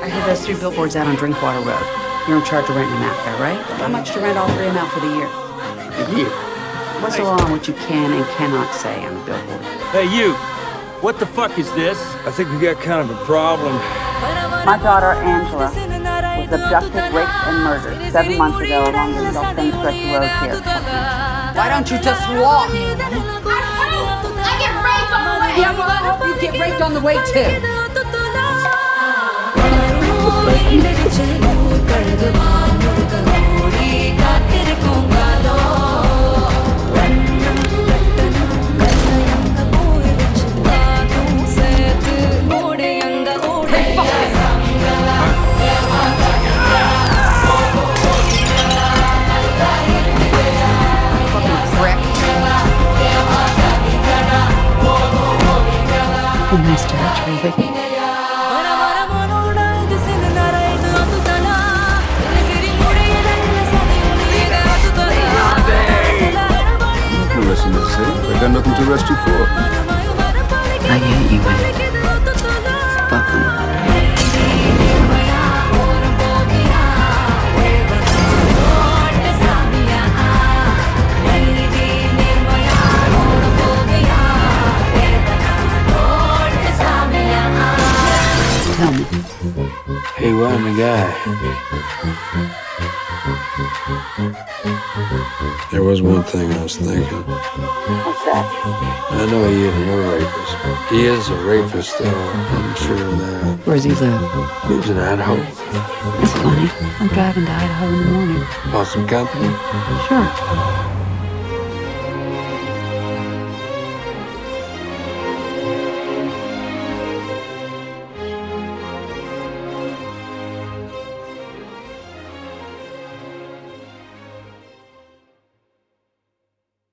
I hear those 3 billboards out on Drinkwater Road. You're in charge of renting them out there, right? How much to rent all 3 of them out for the year? A year? What's the law on what you can and cannot say on a billboard? Hey, you! What the fuck is this? I think we got kind of a problem. My daughter, Angela, was abducted, raped, and murdered 7 months ago along the South Road here. Why don't you just walk? I get raped on the way! Yeah, well, I hope you get raped on the way, too. Nice territory. Listen to say, I got nothing to arrest you for. I hate you, man. Fuck 'em. Tell me. Hey, well, I'm the guy. There was one thing I was thinking. What's that? I know he isn't a rapist. He is a rapist, though. I'm sure of that. Where does he live? Lives in Idaho. It's funny. I'm driving to Idaho in the morning. Want some company? Sure.